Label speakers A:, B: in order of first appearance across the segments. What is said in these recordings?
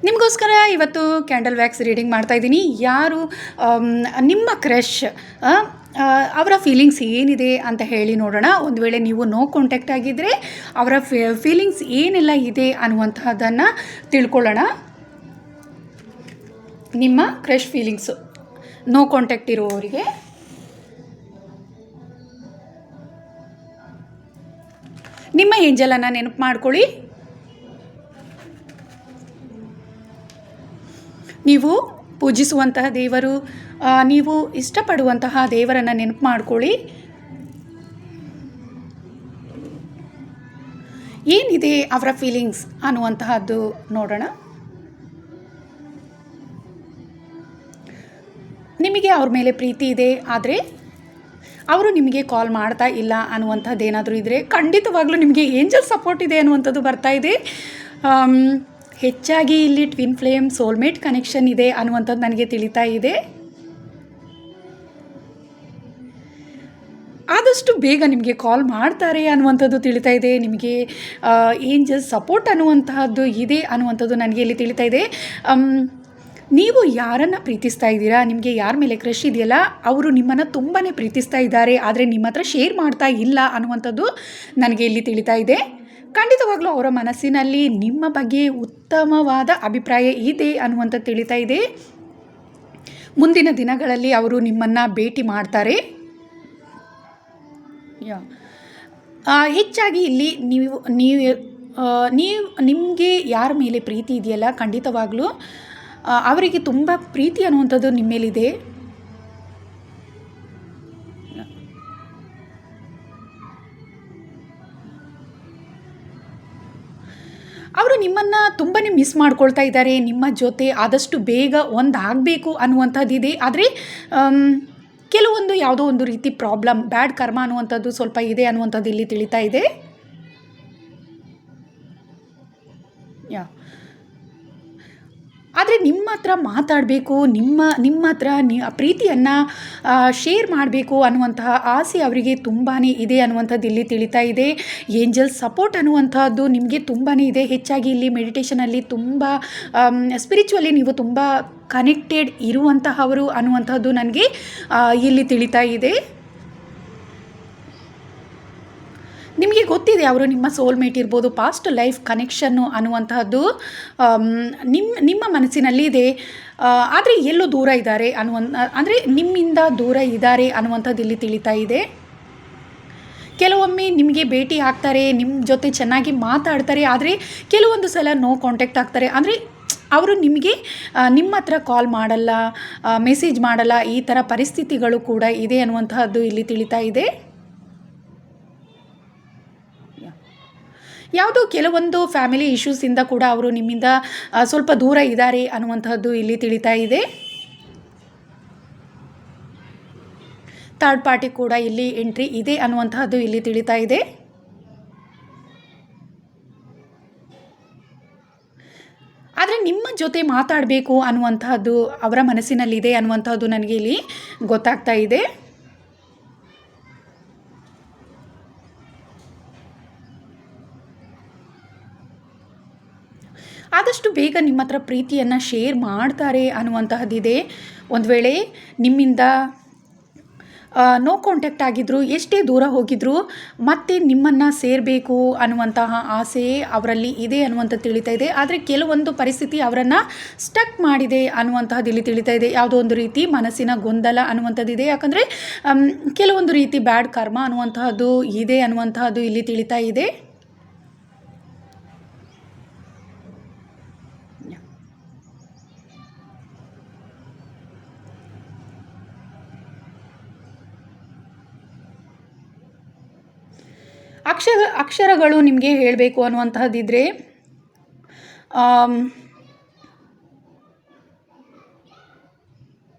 A: ನಿಮಗೋಸ್ಕರ ಇವತ್ತು candle wax reading ಮಾಡ್ತಾಯಿದ್ದೀನಿ. ಯಾರು ನಿಮ್ಮ ಕ್ರಶ್ ಅವರ ಫೀಲಿಂಗ್ಸ್ ಏನಿದೆ ಅಂತ ಹೇಳಿ ನೋಡೋಣ. ಒಂದು ವೇಳೆ ನೀವು ನೋ ಕಾಂಟ್ಯಾಕ್ಟ್ ಆಗಿದ್ದರೆ ಅವರ ಫೀಲಿಂಗ್ಸ್ ಏನೆಲ್ಲ ಇದೆ ಅನ್ನುವಂತಹದ್ದನ್ನು ತಿಳ್ಕೊಳ್ಳೋಣ. ನಿಮ್ಮ ಕ್ರಶ್ ಫೀಲಿಂಗ್ಸು ನೋ ಕಾಂಟ್ಯಾಕ್ಟ್ ಇರುವವರಿಗೆ ನಿಮ್ಮ ಏಂಜಲನ್ನು ನೆನಪು ಮಾಡ್ಕೊಳ್ಳಿ. ನೀವು ಪೂಜಿಸುವಂತಹ ದೇವರು, ನೀವು ಇಷ್ಟಪಡುವಂತಹ ದೇವರನ್ನು ನೆನಪು ಮಾಡ್ಕೊಳ್ಳಿ. ಏನಿದೆ ಅವರ ಫೀಲಿಂಗ್ಸ್ ಅನ್ನುವಂತಹದ್ದು ನೋಡೋಣ. ನಿಮಗೆ ಅವ್ರ ಮೇಲೆ ಪ್ರೀತಿ ಇದೆ, ಆದರೆ ಅವರು ನಿಮಗೆ ಕಾಲ್ ಮಾಡ್ತಾ ಇಲ್ಲ ಅನ್ನುವಂಥದ್ದು ಏನಾದರೂ ಇದ್ದರೆ ಖಂಡಿತವಾಗ್ಲೂ ನಿಮಗೆ ಏಂಜಲ್ ಸಪೋರ್ಟ್ ಇದೆ ಅನ್ನುವಂಥದ್ದು ಬರ್ತಾ ಇದೆ. ಹೆಚ್ಚಾಗಿ ಇಲ್ಲಿ ಟ್ವಿನ್ ಫ್ಲೇಮ್ ಸೋಲ್ಮೇಟ್ ಕನೆಕ್ಷನ್ ಇದೆ ಅನ್ನುವಂಥದ್ದು ನನಗೆ ತಿಳಿತಾ ಇದೆ. ಆದಷ್ಟು ಬೇಗ ನಿಮಗೆ ಕಾಲ್ ಮಾಡ್ತಾರೆ ಅನ್ನುವಂಥದ್ದು ತಿಳಿತಾ ಇದೆ. ನಿಮಗೆ ಏಂಜಲ್ ಸಪೋರ್ಟ್ ಅನ್ನುವಂತಹದ್ದು ಇದೆ ಅನ್ನುವಂಥದ್ದು ನನಗೆ ಇಲ್ಲಿ ತಿಳಿತಾ ಇದೆ. ನೀವು ಯಾರನ್ನು ಪ್ರೀತಿಸ್ತಾ ಇದ್ದೀರಾ, ನಿಮಗೆ ಯಾರ ಮೇಲೆ ಕ್ರಶ್ ಇದೆಯಲ್ಲ, ಅವರು ನಿಮ್ಮನ್ನು ತುಂಬಾ ಪ್ರೀತಿಸ್ತಾ ಇದ್ದಾರೆ, ಆದರೆ ನಿಮ್ಮ ಹತ್ರ ಶೇರ್ ಮಾಡ್ತಾ ಇಲ್ಲ ಅನ್ನುವಂಥದ್ದು ನನಗೆ ಇಲ್ಲಿ ತಿಳಿತಾ ಇದೆ. ಖಂಡಿತವಾಗ್ಲೂ ಅವರ ಮನಸ್ಸಿನಲ್ಲಿ ನಿಮ್ಮ ಬಗ್ಗೆ ಉತ್ತಮವಾದ ಅಭಿಪ್ರಾಯ ಇದೆ ಅನ್ನುವಂಥದ್ದು ತಿಳಿತಾ ಇದೆ. ಮುಂದಿನ ದಿನಗಳಲ್ಲಿ ಅವರು ನಿಮ್ಮನ್ನು ಭೇಟಿ ಮಾಡ್ತಾರೆ. ಹೆಚ್ಚಾಗಿ ಇಲ್ಲಿ ನಿಮಗೆ ಯಾರ ಮೇಲೆ ಪ್ರೀತಿ ಇದೆಯಲ್ಲ, ಖಂಡಿತವಾಗ್ಲೂ ಅವರಿಗೆ ತುಂಬ ಪ್ರೀತಿ ಅನ್ನುವಂಥದ್ದು ನಿಮ್ಮ ಮೇಲಿದೆ. ಅವರು ನಿಮ್ಮನ್ನು ತುಂಬಾ ಮಿಸ್ ಮಾಡ್ಕೊಳ್ತಾ ಇದ್ದಾರೆ. ನಿಮ್ಮ ಜೊತೆ ಆದಷ್ಟು ಬೇಗ ಒಂದಾಗಬೇಕು ಅನ್ನುವಂಥದ್ದಿದೆ, ಆದರೆ ಕೆಲವೊಂದು ಯಾವುದೋ ಒಂದು ರೀತಿ ಪ್ರಾಬ್ಲಮ್, ಬ್ಯಾಡ್ ಕರ್ಮ ಅನ್ನುವಂಥದ್ದು ಸ್ವಲ್ಪ ಇದೆ ಅನ್ನುವಂಥದ್ದು ಇಲ್ಲಿ ತಿಳಿತಾ ಇದೆ. ಆದರೆ ನಿಮ್ಮ ಹತ್ರ ಮಾತಾಡಬೇಕು, ನಿಮ್ಮ ಹತ್ರ ಪ್ರೀತಿಯನ್ನು ಶೇರ್ ಮಾಡಬೇಕು ಅನ್ನುವಂತಹ ಆಸೆ ಅವರಿಗೆ ತುಂಬಾ ಇದೆ ಅನ್ನುವಂಥದ್ದು ಇಲ್ಲಿ ತಿಳಿತಾ ಇದೆ. ಏಂಜಲ್ ಸಪೋರ್ಟ್ ಅನ್ನುವಂಥದ್ದು ನಿಮಗೆ ತುಂಬಾ ಇದೆ. ಹೆಚ್ಚಾಗಿ ಇಲ್ಲಿ ಮೆಡಿಟೇಷನಲ್ಲಿ ತುಂಬ ಸ್ಪಿರಿಚುವಲಿ ನೀವು ತುಂಬ ಕನೆಕ್ಟೆಡ್ ಇರುವಂತಹವರು ಅನ್ನುವಂಥದ್ದು ನನಗೆ ಇಲ್ಲಿ ತಿಳಿತಾ ಇದೆ. ನಿಮಗೆ ಗೊತ್ತಿದೆ ಅವರು ನಿಮ್ಮ ಸೋಲ್ಮೇಟ್ ಇರ್ಬೋದು, ಪಾಸ್ಟ್ ಲೈಫ್ ಕನೆಕ್ಷನ್ನು ಅನ್ನುವಂತಹದ್ದು ನಿಮ್ಮ ಮನಸ್ಸಿನಲ್ಲಿ ಇದೆ. ಆದರೆ ಎಲ್ಲೋ ದೂರ ಇದ್ದಾರೆ ಅಂದರೆ ನಿಮ್ಮಿಂದ ದೂರ ಇದ್ದಾರೆ ಅನ್ನುವಂಥದ್ದು ಇಲ್ಲಿ ತಿಳಿತಾ ಇದೆ. ಕೆಲವೊಮ್ಮೆ ನಿಮಗೆ ಭೇಟಿ ಆಗ್ತಾರೆ, ನಿಮ್ಮ ಜೊತೆ ಚೆನ್ನಾಗಿ ಮಾತಾಡ್ತಾರೆ, ಆದರೆ ಕೆಲವೊಂದು ಸಲ ನೋ ಕಾಂಟ್ಯಾಕ್ಟ್ ಆಗ್ತಾರೆ. ಅಂದರೆ ಅವರು ನಿಮ್ಮ ಹತ್ರ ಕಾಲ್ ಮಾಡಲ್ಲ, ಮೆಸೇಜ್ ಮಾಡಲ್ಲ, ಈ ಥರ ಪರಿಸ್ಥಿತಿಗಳು ಕೂಡ ಇದೆ ಅನ್ನುವಂತಹದ್ದು ಇಲ್ಲಿ ತಿಳಿತಾ ಇದೆ. ಯಾವುದೋ ಕೆಲವೊಂದು ಫ್ಯಾಮಿಲಿ ಇಶ್ಯೂಸಿಂದ ಕೂಡ ಅವರು ನಿಮ್ಮಿಂದ ಸ್ವಲ್ಪ ದೂರ ಇದ್ದಾರೆ ಅನ್ನುವಂತಹದ್ದು ಇಲ್ಲಿ ತಿಳಿತಾ ಇದೆ. ಥರ್ಡ್ ಪಾರ್ಟಿ ಕೂಡ ಇಲ್ಲಿ ಎಂಟ್ರಿ ಇದೆ ಅನ್ನುವಂತಹದ್ದು ಇಲ್ಲಿ ತಿಳಿತಾ ಇದೆ. ಆದರೆ ನಿಮ್ಮ ಜೊತೆ ಮಾತಾಡಬೇಕು ಅನ್ನುವಂತಹದ್ದು ಅವರ ಮನಸ್ಸಿನಲ್ಲಿದೆ ಅನ್ನುವಂತಹದ್ದು ನನಗೆ ಇಲ್ಲಿ ಗೊತ್ತಾಗ್ತಾ ಇದೆ. ಆದಷ್ಟು ಬೇಗ ನಿಮ್ಮ ಹತ್ರ ಪ್ರೀತಿಯನ್ನು ಶೇರ್ ಮಾಡ್ತಾರೆ ಅನ್ನುವಂತಹದ್ದಿದೆ. ಒಂದು ವೇಳೆ ನಿಮ್ಮಿಂದ ನೋ ಕಾಂಟ್ಯಾಕ್ಟ್ ಆಗಿದ್ದರು, ಎಷ್ಟೇ ದೂರ ಹೋಗಿದ್ರು ಮತ್ತೆ ನಿಮ್ಮನ್ನು ಸೇರಬೇಕು ಅನ್ನುವಂತಹ ಆಸೆ ಅವರಲ್ಲಿ ಇದೆ ಅನ್ನುವಂಥದ್ದು ತಿಳಿತಾ ಇದೆ. ಆದರೆ ಕೆಲವೊಂದು ಪರಿಸ್ಥಿತಿ ಅವರನ್ನು ಸ್ಟಕ್ ಮಾಡಿದೆ ಅನ್ನುವಂತಹದ್ದು ಇಲ್ಲಿ ತಿಳಿತಾ ಇದೆ. ಯಾವುದೋ ಒಂದು ರೀತಿ ಮನಸ್ಸಿನ ಗೊಂದಲ ಅನ್ನುವಂಥದ್ದಿದೆ. ಯಾಕಂದರೆ ಕೆಲವೊಂದು ರೀತಿ ಬ್ಯಾಡ್ ಕರ್ಮ ಅನ್ನುವಂತಹದ್ದು ಇದೆ ಅನ್ನುವಂತಹದ್ದು ಇಲ್ಲಿ ತಿಳಿತಾ ಇದೆ. ಅಕ್ಷರಗಳು ನಿಮಗೆ ಹೇಳಬೇಕು ಅನ್ನುವಂತಹದ್ದಿದ್ರೆ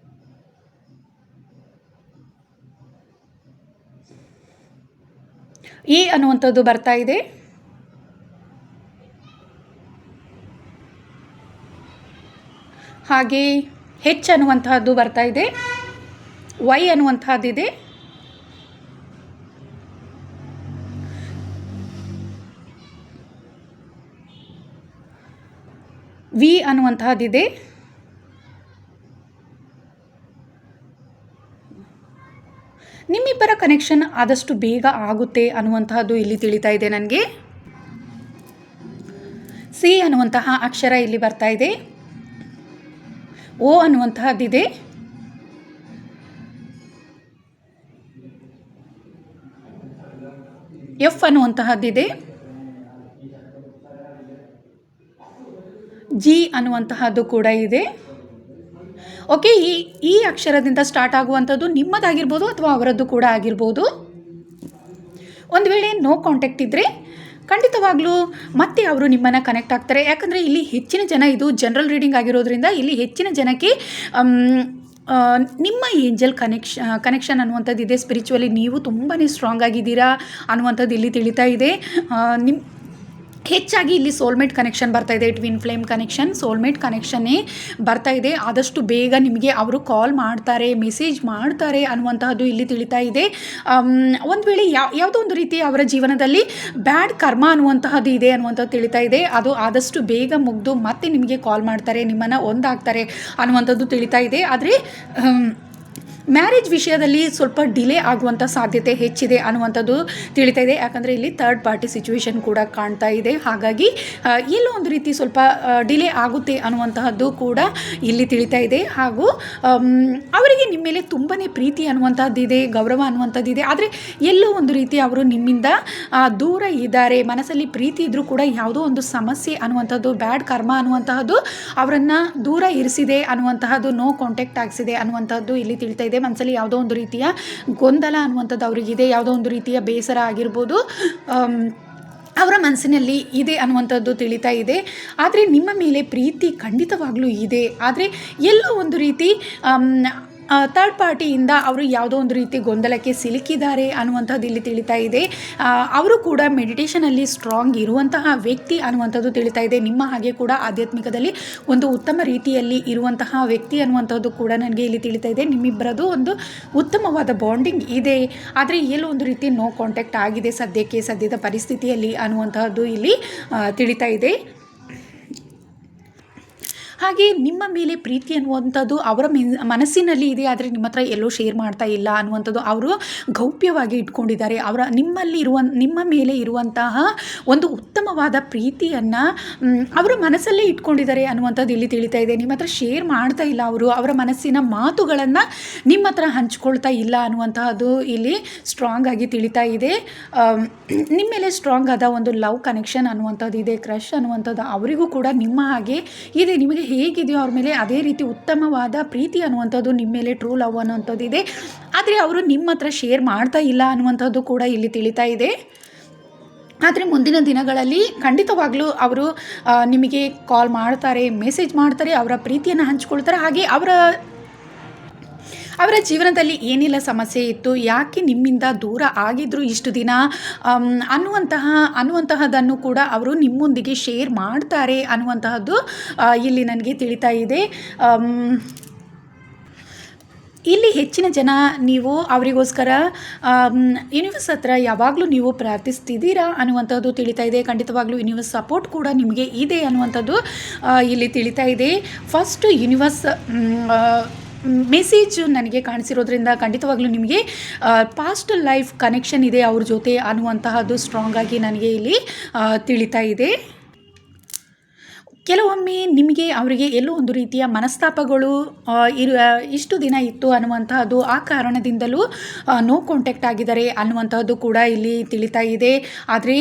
A: ಎ ಅನ್ನುವಂಥದ್ದು ಬರ್ತಾ ಇದೆ. ಹಾಗೆ ಹೆಚ್ ಅನ್ನುವಂತಹದ್ದು ಬರ್ತಾ ಇದೆ. ವೈ ಅನ್ನುವಂತಹದ್ದಿದೆ. ವಿ ಅನ್ನುವಂತಹದ್ದಿದೆ. ನಿಮ್ಮಿಬ್ಬರ ಕನೆಕ್ಷನ್ ಆದಷ್ಟು ಬೇಗ ಆಗುತ್ತೆ ಅನ್ನುವಂತಹದ್ದು ಇಲ್ಲಿ ತಿಳಿತಾ ಇದೆ ನನಗೆ. ಸಿ ಅನ್ನುವಂತಹ ಅಕ್ಷರ ಇಲ್ಲಿ ಬರ್ತಾ ಇದೆ. ಓ ಅನ್ನುವಂತಹದ್ದಿದೆ. ಎಫ್ ಅನ್ನುವಂತಹದ್ದಿದೆ. ಜಿ ಅನ್ನುವಂತಹದ್ದು ಕೂಡ ಇದೆ. ಓಕೆ, ಈ ಅಕ್ಷರದಿಂದ ಸ್ಟಾರ್ಟ್ ಆಗುವಂಥದ್ದು ನಿಮ್ಮದಾಗಿರ್ಬೋದು ಅಥವಾ ಅವರದ್ದು ಕೂಡ ಆಗಿರ್ಬೋದು. ಒಂದು ವೇಳೆ ನೋ ಕಾಂಟ್ಯಾಕ್ಟ್ ಇದ್ದರೆ ಖಂಡಿತವಾಗ್ಲೂ ಮತ್ತೆ ಅವರು ನಿಮ್ಮನ್ನು ಕನೆಕ್ಟ್ ಆಗ್ತಾರೆ. ಯಾಕಂದರೆ ಇಲ್ಲಿ ಹೆಚ್ಚಿನ ಜನ, ಇದು ಜನರಲ್ ರೀಡಿಂಗ್ ಆಗಿರೋದ್ರಿಂದ ಇಲ್ಲಿ ಹೆಚ್ಚಿನ ಜನಕ್ಕೆ ನಿಮ್ಮ ಏಂಜಲ್ ಕನೆಕ್ಷನ್ ಅನ್ನುವಂಥದ್ದು ಇದೆ. ಸ್ಪಿರಿಚುವಲಿ ನೀವು ತುಂಬಾ ಸ್ಟ್ರಾಂಗ್ ಆಗಿದ್ದೀರಾ ಅನ್ನುವಂಥದ್ದು ಇಲ್ಲಿ ತಿಳಿತಾ ಇದೆ. ಹೆಚ್ಚಾಗಿ ಇಲ್ಲಿ ಸೋಲ್ಮೇಟ್ ಕನೆಕ್ಷನ್ ಬರ್ತಾ ಇದೆ. ಟ್ವಿನ್ ಫ್ಲೇಮ್ ಕನೆಕ್ಷನ್, ಸೋಲ್ಮೇಟ್ ಕನೆಕ್ಷನ್ನೇ ಬರ್ತಾ ಇದೆ. ಆದಷ್ಟು ಬೇಗ ನಿಮಗೆ ಅವರು ಕಾಲ್ ಮಾಡ್ತಾರೆ, ಮೆಸೇಜ್ ಮಾಡ್ತಾರೆ ಅನ್ನುವಂತಹದ್ದು ಇಲ್ಲಿ ತಿಳಿತಾ ಇದೆ. ಒಂದು ವೇಳೆ ಯಾವುದೋ ಒಂದು ರೀತಿ ಅವರ ಜೀವನದಲ್ಲಿ ಬ್ಯಾಡ್ ಕರ್ಮ ಅನ್ನುವಂತಹದ್ದು ಇದೆ ಅನ್ನುವಂಥದ್ದು ತಿಳಿತಾ ಇದೆ. ಅದು ಆದಷ್ಟು ಬೇಗ ಮುಗಿದು ಮತ್ತೆ ನಿಮಗೆ ಕಾಲ್ ಮಾಡ್ತಾರೆ, ನಿಮ್ಮನ್ನು ಒಂದಾಗ್ತಾರೆ ಅನ್ನುವಂಥದ್ದು ತಿಳಿತಾ ಇದೆ. ಆದರೆ ಮ್ಯಾರೇಜ್ ವಿಷಯದಲ್ಲಿ ಸ್ವಲ್ಪ ಡಿಲೇ ಆಗುವಂಥ ಸಾಧ್ಯತೆ ಹೆಚ್ಚಿದೆ ಅನ್ನುವಂಥದ್ದು ತಿಳಿತಾ ಇದೆ. ಯಾಕಂದರೆ ಇಲ್ಲಿ ಥರ್ಡ್ ಪಾರ್ಟಿ ಸಿಚುವೇಶನ್ ಕೂಡ ಕಾಣ್ತಾ ಇದೆ. ಹಾಗಾಗಿ ಎಲ್ಲೋ ಒಂದು ರೀತಿ ಸ್ವಲ್ಪ ಡಿಲೇ ಆಗುತ್ತೆ ಅನ್ನುವಂತಹದ್ದು ಕೂಡ ಇಲ್ಲಿ ತಿಳಿತಾ ಇದೆ. ಹಾಗೂ ಅವರಿಗೆ ನಿಮ್ಮ ಮೇಲೆ ತುಂಬಾ ಪ್ರೀತಿ ಅನ್ನುವಂಥದ್ದಿದೆ, ಗೌರವ ಅನ್ನುವಂಥದ್ದಿದೆ. ಆದರೆ ಎಲ್ಲೋ ಒಂದು ರೀತಿ ಅವರು ನಿಮ್ಮಿಂದ ದೂರ ಇದ್ದಾರೆ. ಮನಸ್ಸಲ್ಲಿ ಪ್ರೀತಿ ಇದ್ದರೂ ಕೂಡ ಯಾವುದೋ ಒಂದು ಸಮಸ್ಯೆ ಅನ್ನುವಂಥದ್ದು, ಬ್ಯಾಡ್ ಕರ್ಮ ಅನ್ನುವಂತಹದ್ದು ಅವರನ್ನು ದೂರ ಇರಿಸಿದೆ ಅನ್ನುವಂತಹದ್ದು, ನೋ ಕಾಂಟ್ಯಾಕ್ಟ್ ಆಗಿಸಿದೆ ಅನ್ನುವಂಥದ್ದು ಇಲ್ಲಿ ತಿಳಿತಾ ಇದೆ. ಮನಸ್ಸಲ್ಲಿ ಯಾವುದೋ ಒಂದು ರೀತಿಯ ಗೊಂದಲ ಅನ್ನುವಂಥದ್ದು ಅವರಿಗಿದೆ, ಯಾವುದೋ ಒಂದು ರೀತಿಯ ಬೇಸರ ಆಗಿರ್ಬೋದು ಅವರ ಮನಸ್ಸಿನಲ್ಲಿ ಇದೆ ಅನ್ನುವಂಥದ್ದು ತಿಳಿತಾ ಇದೆ. ಆದರೆ ನಿಮ್ಮ ಮೇಲೆ ಪ್ರೀತಿ ಖಂಡಿತವಾಗ್ಲೂ ಇದೆ. ಆದರೆ ಎಲ್ಲೋ ಒಂದು ರೀತಿ ಥರ್ಡ್ ಪಾರ್ಟಿಯಿಂದ ಅವರು ಯಾವುದೋ ಒಂದು ರೀತಿ ಗೊಂದಲಕ್ಕೆ ಸಿಲುಕಿದ್ದಾರೆ ಅನ್ನುವಂಥದ್ದು ಇಲ್ಲಿ ತಿಳಿತಾ ಇದೆ. ಅವರು ಕೂಡ ಮೆಡಿಟೇಷನಲ್ಲಿ ಸ್ಟ್ರಾಂಗ್ ಇರುವಂತಹ ವ್ಯಕ್ತಿ ಅನ್ನುವಂಥದ್ದು ತಿಳಿತಾ ಇದೆ. ನಿಮ್ಮ ಹಾಗೆ ಕೂಡ ಆಧ್ಯಾತ್ಮಿಕದಲ್ಲಿ ಒಂದು ಉತ್ತಮ ರೀತಿಯಲ್ಲಿ ಇರುವಂತಹ ವ್ಯಕ್ತಿ ಅನ್ನುವಂಥದ್ದು ಕೂಡ ನನಗೆ ಇಲ್ಲಿ ತಿಳಿತಾ ಇದೆ. ನಿಮ್ಮಿಬ್ಬರದು ಒಂದು ಉತ್ತಮವಾದ ಬಾಂಡಿಂಗ್ ಇದೆ. ಆದರೆ ಎಲ್ಲೋ ಒಂದು ರೀತಿ ನೋ ಕಾಂಟ್ಯಾಕ್ಟ್ ಆಗಿದೆ ಸದ್ಯದ ಪರಿಸ್ಥಿತಿಯಲ್ಲಿ ಅನ್ನುವಂತಹದ್ದು ಇಲ್ಲಿ ತಿಳಿತಾ ಇದೆ. ಹಾಗೆ ನಿಮ್ಮ ಮೇಲೆ ಪ್ರೀತಿ ಅನ್ನುವಂಥದ್ದು ಅವರ ಮನಸ್ಸಿನಲ್ಲಿ ಇದೆ. ಆದರೆ ನಿಮ್ಮ ಹತ್ರ ಎಲ್ಲೋ ಶೇರ್ ಮಾಡ್ತಾ ಇಲ್ಲ ಅನ್ನುವಂಥದ್ದು ಅವರು ಗೌಪ್ಯವಾಗಿ ಇಟ್ಕೊಂಡಿದ್ದಾರೆ. ನಿಮ್ಮ ಮೇಲೆ ಇರುವಂತಹ ಒಂದು ಉತ್ತಮವಾದ ಪ್ರೀತಿಯನ್ನು ಅವರ ಮನಸ್ಸಲ್ಲೇ ಇಟ್ಕೊಂಡಿದ್ದಾರೆ ಅನ್ನುವಂಥದ್ದು ಇಲ್ಲಿ ತಿಳಿತಾ ಇದೆ. ನಿಮ್ಮ ಹತ್ರ ಶೇರ್ ಮಾಡ್ತಾ ಇಲ್ಲ, ಅವರ ಮನಸ್ಸಿನ ಮಾತುಗಳನ್ನು ನಿಮ್ಮ ಹತ್ರ ಹಂಚ್ಕೊಳ್ತಾ ಇಲ್ಲ ಅನ್ನುವಂತಹದ್ದು ಇಲ್ಲಿ ಸ್ಟ್ರಾಂಗ್ ಆಗಿ ತಿಳಿತಾ ಇದೆ. ನಿಮ್ಮ ಮೇಲೆ ಸ್ಟ್ರಾಂಗ್ ಆದ ಒಂದು ಲವ್ ಕನೆಕ್ಷನ್ ಅನ್ನುವಂಥದ್ದು ಇದೆ, ಕ್ರಶ್ ಅನ್ನುವಂಥದ್ದು ಅವರಿಗೂ ಕೂಡ ನಿಮ್ಮ ಹಾಗೆ ಇದೆ. ನಿಮಗೆ ಹೇಗಿದೆಯೋ ಅವ್ರ ಮೇಲೆ ಅದೇ ರೀತಿ ಉತ್ತಮವಾದ ಪ್ರೀತಿ ಅನ್ನುವಂಥದ್ದು, ನಿಮ್ಮ ಮೇಲೆ ಟ್ರೂ ಲವ್ ಅನ್ನುವಂಥದ್ದು ಇದೆ. ಆದರೆ ಅವರು ನಿಮ್ಮ ಹತ್ರ ಶೇರ್ ಮಾಡ್ತಾ ಇಲ್ಲ ಅನ್ನುವಂಥದ್ದು ಕೂಡ ಇಲ್ಲಿ ತಿಳಿತಾ ಇದೆ. ಆದರೆ ಮುಂದಿನ ದಿನಗಳಲ್ಲಿ ಖಂಡಿತವಾಗ್ಲೂ ಅವರು ನಿಮಗೆ ಕಾಲ್ ಮಾಡ್ತಾರೆ, ಮೆಸೇಜ್ ಮಾಡ್ತಾರೆ, ಅವರ ಪ್ರೀತಿಯನ್ನು ಹಂಚ್ಕೊಳ್ತಾರೆ. ಹಾಗೆ ಅವರ ಜೀವನದಲ್ಲಿ ಏನೆಲ್ಲ ಸಮಸ್ಯೆ ಇತ್ತು, ಯಾಕೆ ನಿಮ್ಮಿಂದ ದೂರ ಆಗಿದ್ರು ಇಷ್ಟು ದಿನ ಅನ್ನುವಂತಹದ್ದನ್ನು ಕೂಡ ಅವರು ನಿಮ್ಮೊಂದಿಗೆ ಶೇರ್ ಮಾಡ್ತಾರೆ ಅನ್ನುವಂತಹದ್ದು ಇಲ್ಲಿ ನನಗೆ ತಿಳಿತಾ ಇದೆ. ಇಲ್ಲಿ ಹೆಚ್ಚಿನ ಜನ ನೀವು ಅವರಿಗೋಸ್ಕರ ಯೂನಿವರ್ಸ್ ಹತ್ರ ಯಾವಾಗಲೂ ನೀವು ಪ್ರಾರ್ಥಿಸ್ತಿದ್ದೀರಾ ಅನ್ನುವಂಥದ್ದು ತಿಳಿತಾ ಇದೆ. ಖಂಡಿತವಾಗ್ಲೂ ಯೂನಿವರ್ಸ್ ಸಪೋರ್ಟ್ ಕೂಡ ನಿಮಗೆ ಇದೆ ಅನ್ನುವಂಥದ್ದು ಇಲ್ಲಿ ತಿಳಿತಾ ಇದೆ. ಫಸ್ಟ್ ಯೂನಿವರ್ಸ್ ಮೆಸೇಜ್ ನನಗೆ ಕಾಣಿಸಿರೋದ್ರಿಂದ ಖಂಡಿತವಾಗ್ಲೂ ನಿಮಗೆ ಪಾಸ್ಟ್ ಲೈಫ್ ಕನೆಕ್ಷನ್ ಇದೆ ಅವ್ರ ಜೊತೆ ಅನ್ನುವಂತಹದ್ದು ಸ್ಟ್ರಾಂಗ್ ಆಗಿ ನನಗೆ ಇಲ್ಲಿ ತಿಳಿತಾ ಇದೆ. ಕೆಲವೊಮ್ಮೆ ನಿಮಗೆ ಅವರಿಗೆ ಎಲ್ಲೋ ಒಂದು ರೀತಿಯ ಮನಸ್ತಾಪಗಳು ಇಷ್ಟು ದಿನ ಇತ್ತು ಅನ್ನುವಂತಹದ್ದು, ಆ ಕಾರಣದಿಂದಲೂ ನೋ ಕಾಂಟ್ಯಾಕ್ಟ್ ಆಗಿದ್ದಾರೆ ಅನ್ನುವಂತಹದ್ದು ಕೂಡ ಇಲ್ಲಿ ತಿಳಿತಾ ಇದೆ. ಆದರೆ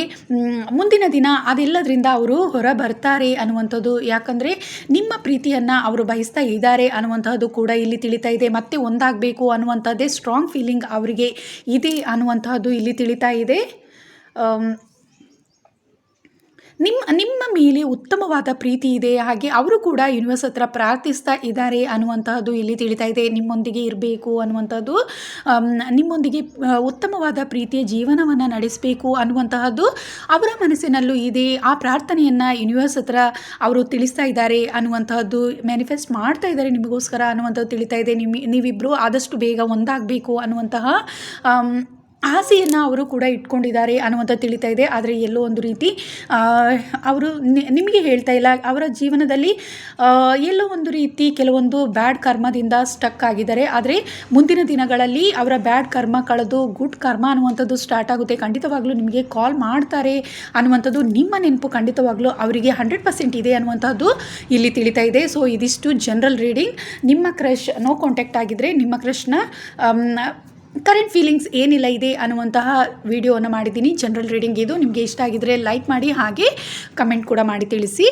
A: ಮುಂದಿನ ದಿನ ಅದೆಲ್ಲದರಿಂದ ಅವರು ಹೊರ ಬರ್ತಾರೆ ಅನ್ನುವಂಥದ್ದು, ಯಾಕಂದರೆ ನಿಮ್ಮ ಪ್ರೀತಿಯನ್ನು ಅವರು ಬಯಸ್ತಾ ಇದ್ದಾರೆ ಅನ್ನುವಂತಹದ್ದು ಕೂಡ ಇಲ್ಲಿ ತಿಳಿತಾ ಇದೆ. ಮತ್ತೆ ಒಂದಾಗಬೇಕು ಅನ್ನುವಂಥದ್ದೇ ಸ್ಟ್ರಾಂಗ್ ಫೀಲಿಂಗ್ ಅವರಿಗೆ ಇದೆ ಅನ್ನುವಂತಹದ್ದು ಇಲ್ಲಿ ತಿಳಿತಾ ಇದೆ. ನಿಮ್ಮ ಮೇಲೆ ಉತ್ತಮವಾದ ಪ್ರೀತಿ ಇದೆ. ಹಾಗೆ ಅವರು ಕೂಡ ಯೂನಿವರ್ಸ್ ಹತ್ರ ಪ್ರಾರ್ಥಿಸ್ತಾ ಇದ್ದಾರೆ ಅನ್ನುವಂತಹದ್ದು ಇಲ್ಲಿ ತಿಳಿತಾ ಇದೆ. ನಿಮ್ಮೊಂದಿಗೆ ಇರಬೇಕು ಅನ್ನುವಂಥದ್ದು, ನಿಮ್ಮೊಂದಿಗೆ ಉತ್ತಮವಾದ ಪ್ರೀತಿಯ ಜೀವನವನ್ನು ನಡೆಸಬೇಕು ಅನ್ನುವಂತಹದ್ದು ಅವರ ಮನಸ್ಸಿನಲ್ಲೂ ಇದೆ. ಆ ಪ್ರಾರ್ಥನೆಯನ್ನು ಯೂನಿವರ್ಸ್ ಹತ್ರ ಅವರು ತಿಳಿಸ್ತಾ ಇದ್ದಾರೆ ಅನ್ನುವಂತಹದ್ದು, ಮ್ಯಾನಿಫೆಸ್ಟ್ ಮಾಡ್ತಾ ಇದ್ದಾರೆ ನಿಮಗೋಸ್ಕರ ಅನ್ನುವಂಥದ್ದು ತಿಳಿತಾ ಇದೆ. ನೀವಿಬ್ಬರು ಆದಷ್ಟು ಬೇಗ ಒಂದಾಗಬೇಕು ಅನ್ನುವಂತಹ ಆಸೆಯನ್ನು ಅವರು ಕೂಡ ಇಟ್ಕೊಂಡಿದ್ದಾರೆ ಅನ್ನುವಂಥ ತಿಳಿತಾ ಇದೆ. ಆದರೆ ಎಲ್ಲೋ ಒಂದು ರೀತಿ ಅವರು ನಿಮಗೆ ಹೇಳ್ತಾ ಇಲ್ಲ, ಅವರ ಜೀವನದಲ್ಲಿ ಎಲ್ಲೋ ಒಂದು ರೀತಿ ಕೆಲವೊಂದು ಬ್ಯಾಡ್ ಕರ್ಮದಿಂದ ಸ್ಟಕ್ ಆಗಿದ್ದಾರೆ. ಆದರೆ ಮುಂದಿನ ದಿನಗಳಲ್ಲಿ ಅವರ ಬ್ಯಾಡ್ ಕರ್ಮ ಕಳೆದು ಗುಡ್ ಕರ್ಮ ಅನ್ನುವಂಥದ್ದು ಸ್ಟಾರ್ಟ್ ಆಗುತ್ತೆ. ಖಂಡಿತವಾಗ್ಲೂ ನಿಮಗೆ ಕಾಲ್ ಮಾಡ್ತಾರೆ ಅನ್ನುವಂಥದ್ದು ನಿಮ್ಮ ನೆನಪು ಖಂಡಿತವಾಗ್ಲೂ ಅವರಿಗೆ 100% ಇದೆ ಅನ್ನುವಂಥದ್ದು ಇಲ್ಲಿ ತಿಳಿತಾ ಇದೆ. ಸೊ ಇದಿಷ್ಟು ಜನರಲ್ ರೀಡಿಂಗ್. ನಿಮ್ಮ ಕ್ರಶ್ ನೋ ಕಾಂಟ್ಯಾಕ್ಟ್ ಆಗಿದ್ದರೆ ನಿಮ್ಮ ಕ್ರಶ್ನ ಕರೆಂಟ್ ಫೀಲಿಂಗ್ಸ್ ಏನಿಲ್ಲ ಇದೆ ಅನ್ನುವಂತಹ ವಿಡಿಯೋವನ್ನು ಮಾಡಿದ್ದೀನಿ. ಜನರಲ್ ರೀಡಿಂಗ್ ಇದು. ನಿಮಗೆ ಇಷ್ಟ ಆಗಿದ್ದರೆ ಲೈಕ್ ಮಾಡಿ, ಹಾಗೆ ಕಮೆಂಟ್ ಕೂಡ ಮಾಡಿ ತಿಳಿಸಿ.